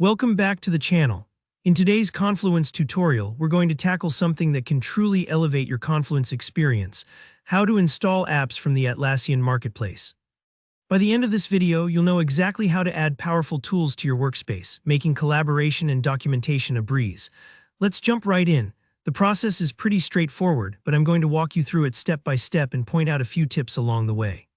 Welcome back to the channel. In today's Confluence tutorial, we're going to tackle something that can truly elevate your Confluence experience: how to install apps from the Atlassian marketplace. By the end of this video, you'll know exactly how to add powerful tools to your workspace, making collaboration and documentation a breeze. Let's jump right in. The process is pretty straightforward, but I'm going to walk you through it step by step and point out a few tips along the way.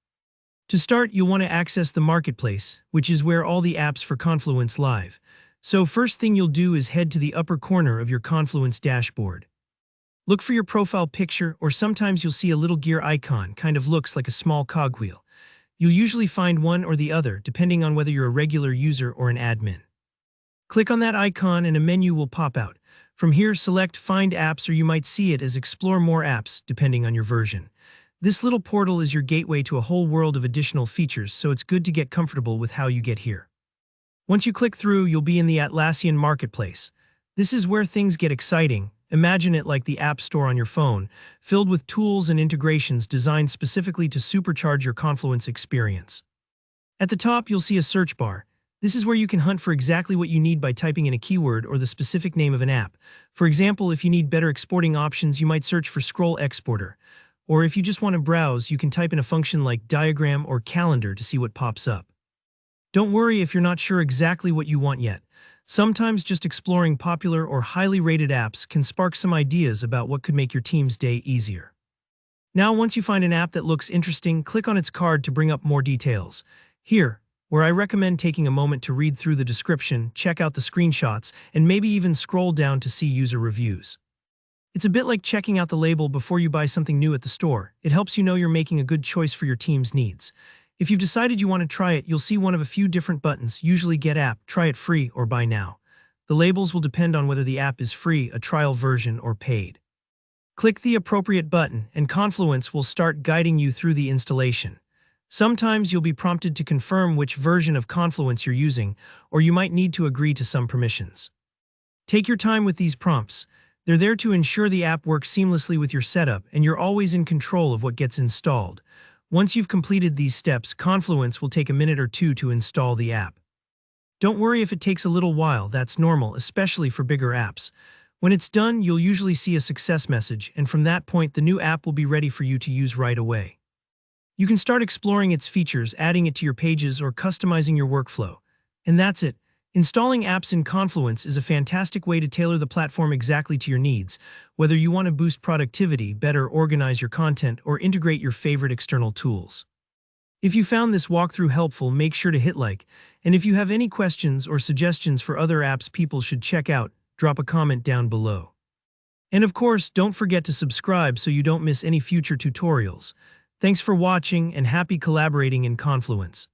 To start, you'll want to access the marketplace, which is where all the apps for Confluence live. So first thing you'll do is head to the upper corner of your Confluence dashboard. Look for your profile picture, or sometimes you'll see a little gear icon, kind of looks like a small cogwheel. You'll usually find one or the other, depending on whether you're a regular user or an admin. Click on that icon and a menu will pop out. From here, select Find Apps, or you might see it as Explore More Apps, depending on your version. This little portal is your gateway to a whole world of additional features, so it's good to get comfortable with how you get here. Once you click through, you'll be in the Atlassian marketplace. This is where things get exciting. Imagine it like the App Store on your phone, filled with tools and integrations designed specifically to supercharge your Confluence experience. At the top, you'll see a search bar. This is where you can hunt for exactly what you need by typing in a keyword or the specific name of an app. For example, if you need better exporting options, you might search for Scroll Exporter. Or if you just want to browse, you can type in a function like Diagram or Calendar to see what pops up. Don't worry if you're not sure exactly what you want yet. Sometimes just exploring popular or highly rated apps can spark some ideas about what could make your team's day easier. Now, once you find an app that looks interesting, click on its card to bring up more details. Here, where I recommend taking a moment to read through the description, check out the screenshots, and maybe even scroll down to see user reviews. It's a bit like checking out the label before you buy something new at the store. It helps you know you're making a good choice for your team's needs. If you've decided you want to try it, you'll see one of a few different buttons, usually Get App, Try It Free, or Buy Now. The labels will depend on whether the app is free, a trial version, or paid. Click the appropriate button, and Confluence will start guiding you through the installation. Sometimes you'll be prompted to confirm which version of Confluence you're using, or you might need to agree to some permissions. Take your time with these prompts. They're there to ensure the app works seamlessly with your setup, and you're always in control of what gets installed. Once you've completed these steps, Confluence will take a minute or two to install the app. Don't worry if it takes a little while, that's normal, especially for bigger apps. When it's done, you'll usually see a success message, and from that point, the new app will be ready for you to use right away. You can start exploring its features, adding it to your pages, or customizing your workflow. And that's it. Installing apps in Confluence is a fantastic way to tailor the platform exactly to your needs, whether you want to boost productivity, better organize your content, or integrate your favorite external tools. If you found this walkthrough helpful, make sure to hit like, and if you have any questions or suggestions for other apps people should check out, drop a comment down below. And of course, don't forget to subscribe so you don't miss any future tutorials. Thanks for watching, and happy collaborating in Confluence.